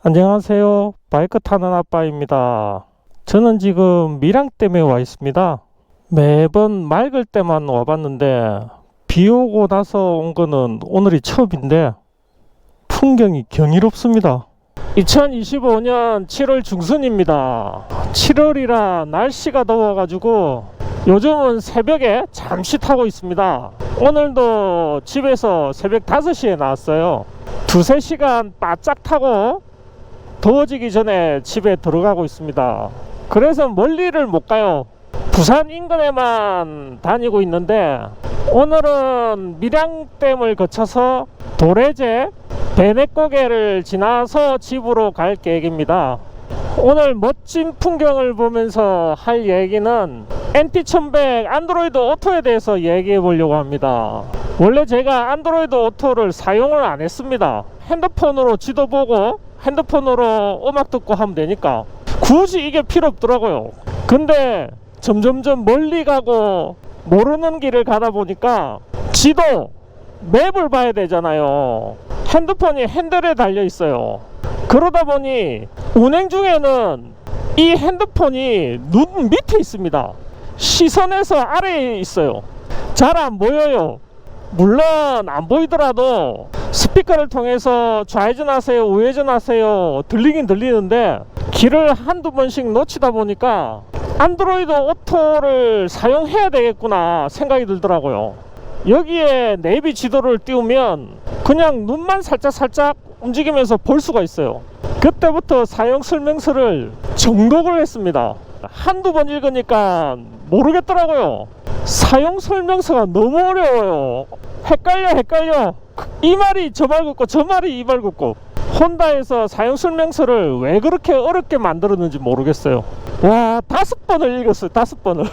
안녕하세요. 바이크 타는 아빠입니다. 저는 지금 밀양댐에 와 있습니다. 매번 맑을 때만 와봤는데 비 오고 나서 온 거는 오늘이 처음인데 풍경이 경이롭습니다. 2025년 7월 중순입니다. 7월이라 날씨가 더워가지고 요즘은 새벽에 잠시 타고 있습니다. 오늘도 집에서 새벽 5시에 나왔어요. 2~3시간 바짝 타고 더워지기 전에 집에 들어가고 있습니다. 그래서 멀리를 못 가요. 부산 인근에만 다니고 있는데 오늘은 밀양댐을 거쳐서 도래제 배내고개를 지나서 집으로 갈 계획입니다. 오늘 멋진 풍경을 보면서 할 얘기는 NT1100 안드로이드 오토에 대해서 얘기해 보려고 합니다. 원래 제가 안드로이드 오토를 사용을 안 했습니다. 핸드폰으로 지도 보고 핸드폰으로 음악 듣고 하면 되니까 굳이 이게 필요 없더라고요. 근데 점점점 멀리 가고 모르는 길을 가다 보니까 지도 맵을 봐야 되잖아요. 핸드폰이 핸들에 달려 있어요. 그러다 보니 운행 중에는 이 핸드폰이 눈 밑에 있습니다. 시선에서 아래에 있어요. 잘 안 보여요. 물론 안 보이더라도 스피커를 통해서 좌회전하세요 우회전하세요 들리긴 들리는데 길을 한두 번씩 놓치다 보니까 안드로이드 오토를 사용해야 되겠구나 생각이 들더라고요. 여기에 내비 지도를 띄우면 그냥 눈만 살짝 움직이면서 볼 수가 있어요. 그때부터 사용 설명서를 정독을 했습니다. 한두 번 읽으니까 모르겠더라고요. 사용 설명서가 너무 어려워요. 헷갈려. 이 말이 저 말 같고 저 말이 이 말 같고. 혼다에서 사용 설명서를 왜 그렇게 어렵게 만들었는지 모르겠어요. 와, 5번을 읽었어요. 5번을.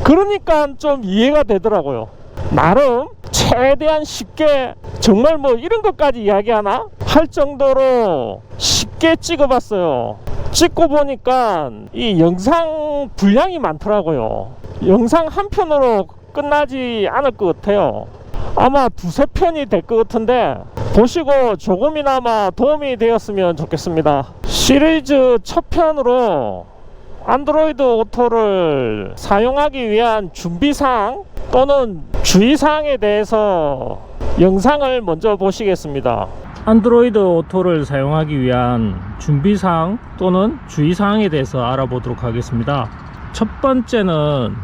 그러니까 좀 이해가 되더라고요. 나름 최대한 쉽게, 정말 뭐 이런 것까지 이야기하나? 할 정도로 쉽게 찍어봤어요. 찍고 보니까 이 영상 분량이 많더라고요. 영상 한 편으로 끝나지 않을 것 같아요. 아마 2~3편이 될 것 같은데 보시고 조금이나마 도움이 되었으면 좋겠습니다. 시리즈 첫 편으로 안드로이드 오토를 사용하기 위한 준비사항 또는 주의사항에 대해서 영상을 먼저 보시겠습니다. 안드로이드 오토를 사용하기 위한 준비사항 또는 주의사항에 대해서 알아보도록 하겠습니다. 첫 번째는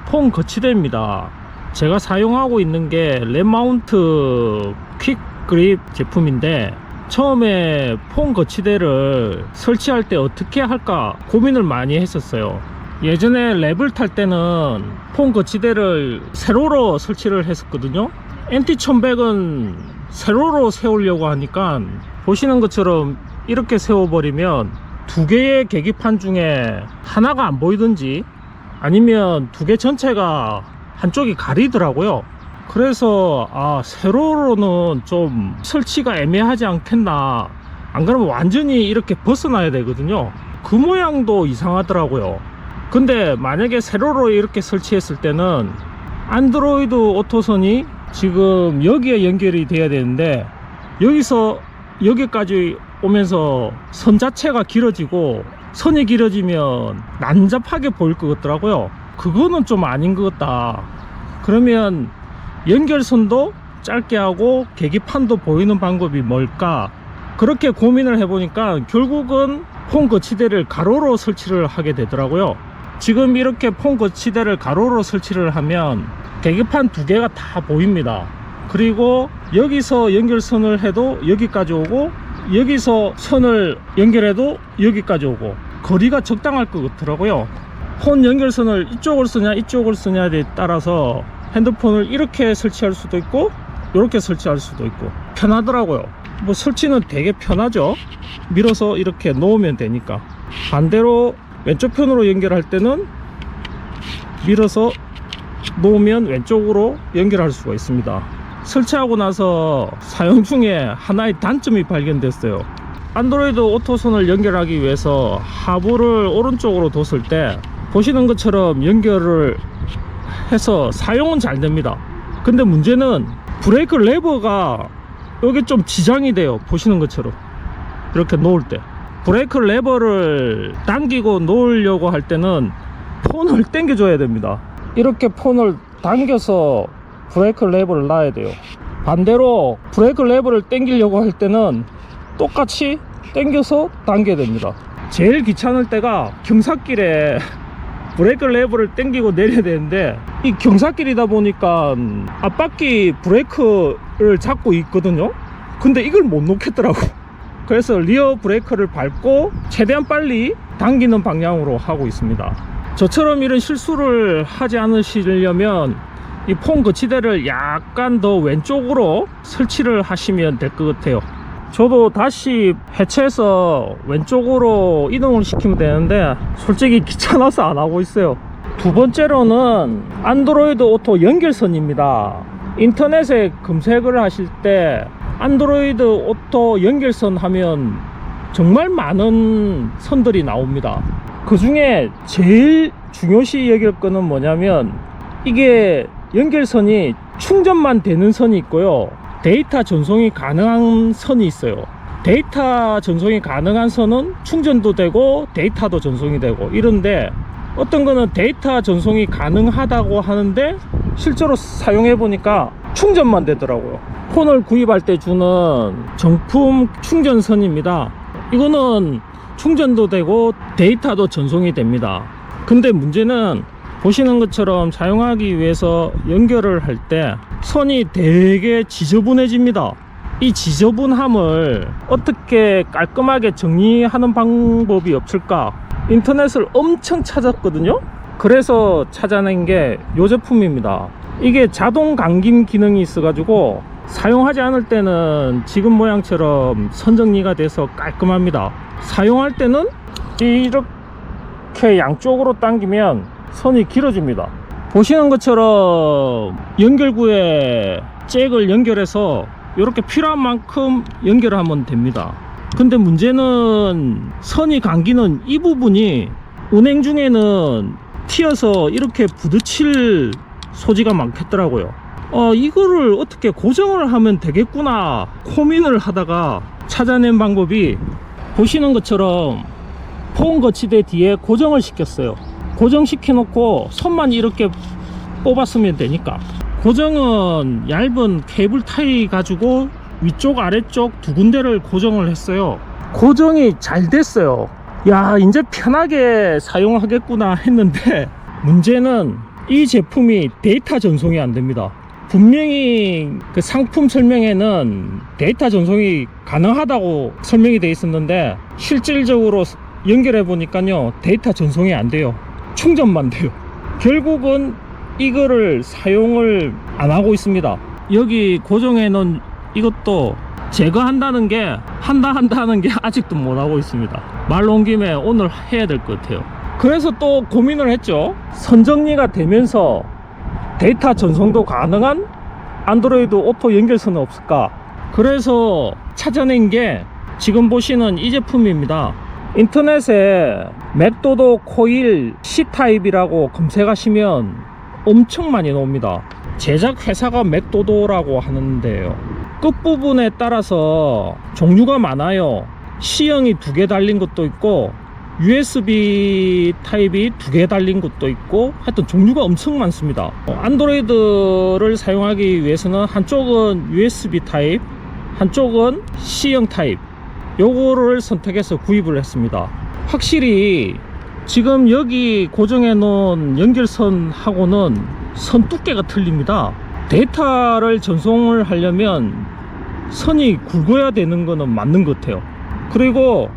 폰 거치대입니다. 제가 사용하고 있는 게 랩마운트 퀵 그립 제품인데 처음에 폰 거치대를 설치할 때 어떻게 할까 고민을 많이 했었어요. 예전에 랩을 탈 때는 폰 거치대를 세로로 설치를 했었거든요. NT1100은 세로로 세우려고 하니까 보시는 것처럼 이렇게 세워버리면 2개의 계기판 중에 하나가 안 보이든지 아니면 2개 전체가 한쪽이 가리더라고요. 그래서 세로로는 좀 설치가 애매하지 않겠나, 안 그러면 완전히 이렇게 벗어나야 되거든요. 그 모양도 이상하더라고요. 근데 만약에 세로로 이렇게 설치했을 때는 안드로이드 오토선이 지금 여기에 연결이 돼야 되는데 여기서 여기까지 오면서 선 자체가 길어지고, 선이 길어지면 난잡하게 보일 것 같더라고요. 그거는 좀 아닌 것 같다. 그러면 연결선도 짧게 하고 계기판도 보이는 방법이 뭘까, 그렇게 고민을 해보니까 결국은 폰 거치대를 가로로 설치를 하게 되더라고요. 지금 이렇게 폰 거치대를 가로로 설치를 하면 계기판 2개가 다 보입니다. 그리고 여기서 연결선을 해도 여기까지 오고, 여기서 선을 연결해도 여기까지 오고, 거리가 적당할 것 같더라고요. 폰 연결선을 이쪽을 쓰냐 이쪽을 쓰냐에 따라서 핸드폰을 이렇게 설치할 수도 있고 이렇게 설치할 수도 있고 편하더라고요. 뭐 설치는 되게 편하죠. 밀어서 이렇게 놓으면 되니까. 반대로 왼쪽 편으로 연결할 때는 밀어서 놓으면 왼쪽으로 연결할 수가 있습니다. 설치하고 나서 사용 중에 하나의 단점이 발견됐어요. 안드로이드 오토선을 연결하기 위해서 하부를 오른쪽으로 뒀을 때 보시는 것처럼 연결을 해서 사용은 잘 됩니다. 근데 문제는 브레이크 레버가 여기 좀 지장이 돼요. 보시는 것처럼 이렇게 놓을 때 브레이크 레버를 당기고 놓으려고 할 때는 폰을 당겨줘야 됩니다. 이렇게 폰을 당겨서 브레이크 레버를 놔야 돼요. 반대로 브레이크 레버를 당기려고 할 때는 똑같이 당겨서 당겨야 됩니다. 제일 귀찮을 때가 경사길에 브레이크 레버를 당기고 내려야 되는데, 이 경사길이다 보니까 앞바퀴 브레이크를 잡고 있거든요. 근데 이걸 못 놓겠더라고. 그래서 리어 브레이크를 밟고 최대한 빨리 당기는 방향으로 하고 있습니다. 저처럼 이런 실수를 하지 않으시려면 이 폰 거치대를 약간 더 왼쪽으로 설치를 하시면 될 것 같아요. 저도 다시 해체해서 왼쪽으로 이동을 시키면 되는데 솔직히 귀찮아서 안 하고 있어요. 두 번째로는 안드로이드 오토 연결선입니다. 인터넷에 검색을 하실 때 안드로이드 오토 연결선 하면 정말 많은 선들이 나옵니다. 그 중에 제일 중요시 여길 거는 뭐냐면, 이게 연결선이 충전만 되는 선이 있고요, 데이터 전송이 가능한 선이 있어요. 데이터 전송이 가능한 선은 충전도 되고 데이터도 전송이 되고 이런데, 어떤 거는 데이터 전송이 가능하다고 하는데 실제로 사용해 보니까 충전만 되더라고요. 폰을 구입할 때 주는 정품 충전선입니다. 이거는 충전도 되고 데이터도 전송이 됩니다. 근데 문제는 보시는 것처럼 사용하기 위해서 연결을 할 때 선이 되게 지저분해집니다. 이 지저분함을 어떻게 깔끔하게 정리하는 방법이 없을까 인터넷을 엄청 찾았거든요. 그래서 찾아낸 게 이 제품입니다. 이게 자동 감김 기능이 있어 가지고 사용하지 않을 때는 지금 모양처럼 선 정리가 돼서 깔끔합니다. 사용할 때는 이렇게 양쪽으로 당기면 선이 길어집니다. 보시는 것처럼 연결구에 잭을 연결해서 이렇게 필요한 만큼 연결하면 됩니다. 근데 문제는 선이 감기는 이 부분이 운행 중에는 튀어서 이렇게 부딪힐 소지가 많겠더라고요. 이거를 어떻게 고정을 하면 되겠구나 고민을 하다가 찾아낸 방법이, 보시는 것처럼 폰 거치대 뒤에 고정을 시켰어요. 고정시켜 놓고 선만 이렇게 뽑았으면 되니까. 고정은 얇은 케이블 타이 가지고 위쪽 아래쪽 두 군데를 고정을 했어요. 고정이 잘 됐어요. 야, 이제 편하게 사용하겠구나 했는데, 문제는 이 제품이 데이터 전송이 안 됩니다. 분명히 그 상품 설명에는 데이터 전송이 가능하다고 설명이 되어 있었는데 실질적으로 연결해 보니까요, 데이터 전송이 안 돼요. 충전만 돼요. 결국은 이거를 사용을 안 하고 있습니다. 여기 고정해 놓은 이것도 제거한다는 게 한다는 게 아직도 못 하고 있습니다. 말 온 김에 오늘 해야 될 것 같아요. 그래서 또 고민을 했죠. 선 정리가 되면서 데이터 전송도 가능한 안드로이드 오토 연결선은 없을까. 그래서 찾아낸 게 지금 보시는 이 제품입니다. 인터넷에 맥도도 코일 C타입이라고 검색하시면 엄청 많이 나옵니다. 제작 회사가 맥도도라고 하는데요, 끝부분에 따라서 종류가 많아요. C형이 2개 달린 것도 있고 USB 타입이 2개 달린 것도 있고, 하여튼 종류가 엄청 많습니다. 안드로이드를 사용하기 위해서는 한쪽은 USB 타입, 한쪽은 C형 타입, 요거를 선택해서 구입을 했습니다. 확실히 지금 여기 고정해 놓은 연결선하고는 선 두께가 틀립니다. 데이터를 전송을 하려면 선이 굵어야 되는 거는 맞는 것 같아요. 그리고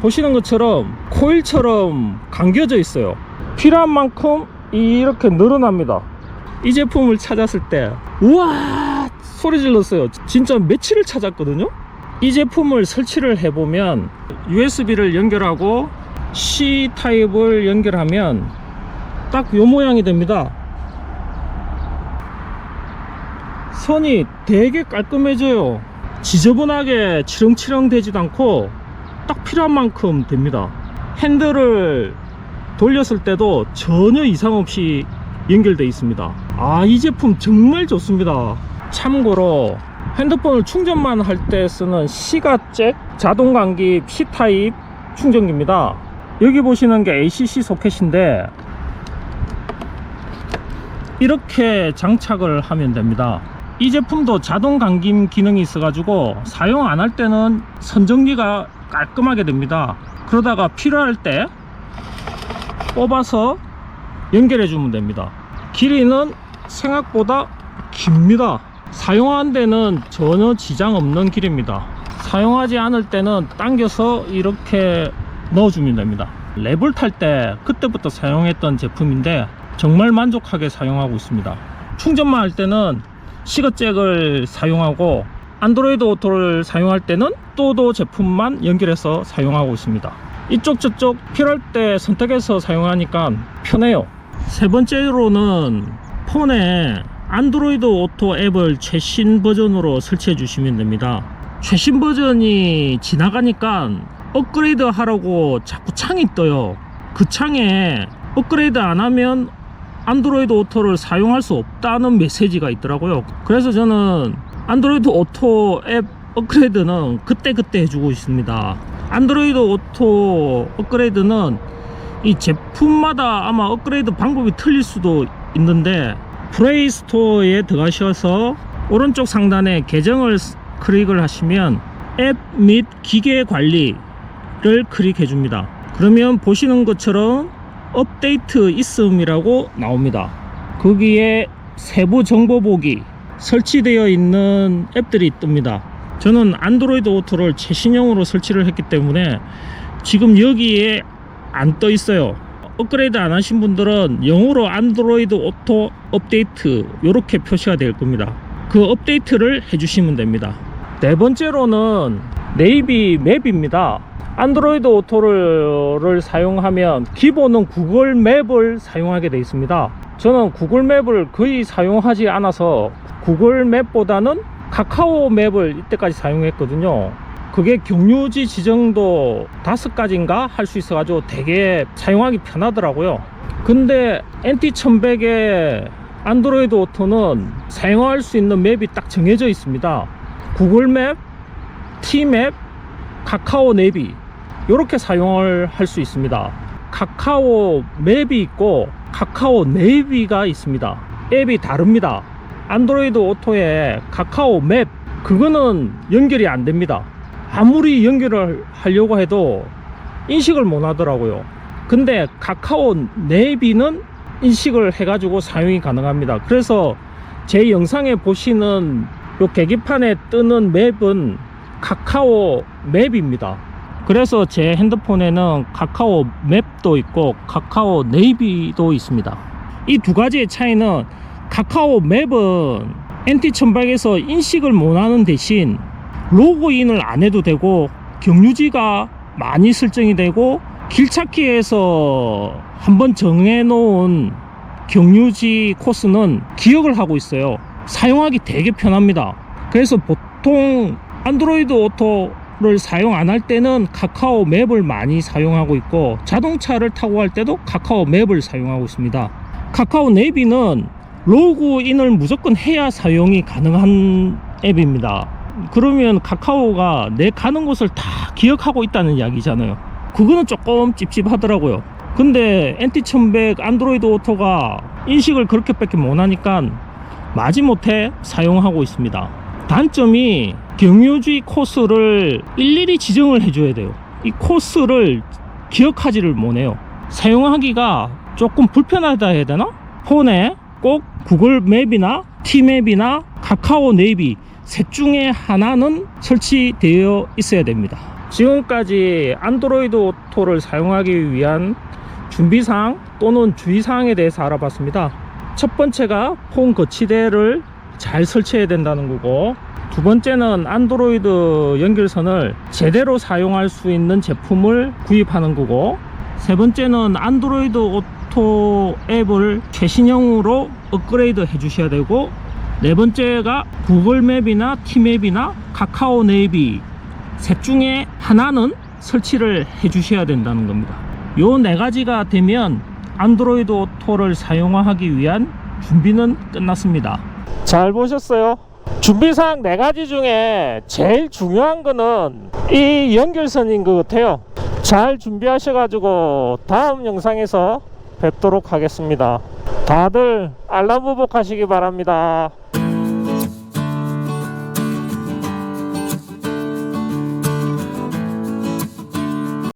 보시는 것처럼 코일처럼 감겨져 있어요. 필요한 만큼 이렇게 늘어납니다. 이 제품을 찾았을 때 우와 소리 질렀어요. 진짜 며칠을 찾았거든요. 이 제품을 설치를 해보면 USB를 연결하고 C타입을 연결하면 딱 요 모양이 됩니다. 선이 되게 깔끔해져요. 지저분하게 치렁치렁 되지도 않고 딱 필요한 만큼 됩니다. 핸들을 돌렸을 때도 전혀 이상 없이 연결되어 있습니다. 이 제품 정말 좋습니다. 참고로 핸드폰을 충전만 할 때 쓰는 C가 잭, 자동 감기 C타입, 충전기입니다. 여기 보시는 게 ACC 소켓인데 이렇게 장착을 하면 됩니다. 이 제품도 자동 감김 기능이 있어 가지고 사용 안 할 때는 선 정리가 깔끔하게 됩니다. 그러다가 필요할 때 뽑아서 연결해 주면 됩니다. 길이는 생각보다 깁니다. 사용한 데는 전혀 지장 없는 길입니다. 사용하지 않을 때는 당겨서 이렇게 넣어주면 됩니다. 랩을 탈 때 그때부터 사용했던 제품인데 정말 만족하게 사용하고 있습니다. 충전만 할 때는 시거잭을 사용하고 안드로이드 오토를 사용할 때는 또도 제품만 연결해서 사용하고 있습니다. 이쪽 저쪽 필요할 때 선택해서 사용하니까 편해요. 세 번째로는 폰에 안드로이드 오토 앱을 최신 버전으로 설치해 주시면 됩니다. 최신 버전이 지나가니까 업그레이드 하라고 자꾸 창이 떠요. 그 창에 업그레이드 안 하면 안드로이드 오토를 사용할 수 없다는 메시지가 있더라고요. 그래서 저는 안드로이드 오토 앱 업그레이드는 그때그때 해주고 있습니다. 안드로이드 오토 업그레이드는 이 제품마다 아마 업그레이드 방법이 틀릴 수도 있는데 플레이 스토어에 들어가셔서 오른쪽 상단에 계정을 클릭을 하시면 앱 및 기계 관리를 클릭해 줍니다. 그러면 보시는 것처럼 업데이트 있음이라고 나옵니다. 거기에 세부 정보 보기 설치되어 있는 앱들이 뜹니다. 저는 안드로이드 오토를 최신형으로 설치를 했기 때문에 지금 여기에 안 떠 있어요. 업그레이드 안 하신 분들은 영어로 안드로이드 오토 업데이트 이렇게 표시가 될 겁니다. 그 업데이트를 해주시면 됩니다. 네 번째로는 네이비 맵입니다. 안드로이드 오토를 사용하면 기본은 구글 맵을 사용하게 되어 있습니다. 저는 구글 맵을 거의 사용하지 않아서 구글 맵보다는 카카오 맵을 이때까지 사용했거든요. 그게 경유지 지정도 5가지인가 할 수 있어 가지고 되게 사용하기 편하더라고요. 근데 NT1100의 안드로이드 오토는 사용할 수 있는 맵이 딱 정해져 있습니다. 구글 맵, T맵, 카카오 내비 이렇게 사용을 할 수 있습니다. 카카오 맵이 있고 카카오 내비가 있습니다. 앱이 다릅니다. 안드로이드 오토에 카카오 맵 그거는 연결이 안 됩니다. 아무리 연결을 하려고 해도 인식을 못 하더라고요. 근데 카카오 내비는 인식을 해가지고 사용이 가능합니다. 그래서 제 영상에 보시는 요 계기판에 뜨는 맵은 카카오 맵입니다. 그래서 제 핸드폰에는 카카오 맵도 있고 카카오 네이비도 있습니다. 이 두 가지의 차이는 카카오 맵은 NT1100에서 인식을 못하는 대신 로그인을 안 해도 되고 경유지가 많이 설정이 되고 길찾기에서 한번 정해 놓은 경유지 코스는 기억을 하고 있어요. 사용하기 되게 편합니다. 그래서 보통 안드로이드 오토를 사용 안 할 때는 카카오 맵을 많이 사용하고 있고 자동차를 타고 갈 때도 카카오 맵을 사용하고 있습니다. 카카오 내비는 로그인을 무조건 해야 사용이 가능한 앱입니다. 그러면 카카오가 내 가는 곳을 다 기억하고 있다는 이야기잖아요. 그거는 조금 찝찝하더라고요. 근데 NT1100 안드로이드 오토가 인식을 그렇게밖에 못하니까 마지못해 사용하고 있습니다. 단점이 경유지 코스를 일일이 지정을 해줘야 돼요. 이 코스를 기억하지를 못해요. 사용하기가 조금 불편하다 해야 되나? 폰에 꼭 구글 맵이나 T맵이나 카카오 네이비 셋 중에 하나는 설치되어 있어야 됩니다. 지금까지 안드로이드 오토를 사용하기 위한 준비사항 또는 주의사항에 대해서 알아봤습니다. 첫 번째가 폰 거치대를 잘 설치해야 된다는 거고, 두 번째는 안드로이드 연결선을 제대로 사용할 수 있는 제품을 구입하는 거고, 세 번째는 안드로이드 오토 앱을 최신형으로 업그레이드 해 주셔야 되고, 네 번째가 구글 맵이나 T맵이나 카카오 네이비 셋 중에 하나는 설치를 해 주셔야 된다는 겁니다. 요 네 가지가 되면 안드로이드 오토를 사용하기 위한 준비는 끝났습니다. 잘 보셨어요? 준비사항 네 가지 중에 제일 중요한 거는 이 연결선인 것 같아요. 잘 준비하셔가지고 다음 영상에서 뵙도록 하겠습니다. 다들 알람 부복 하시기 바랍니다.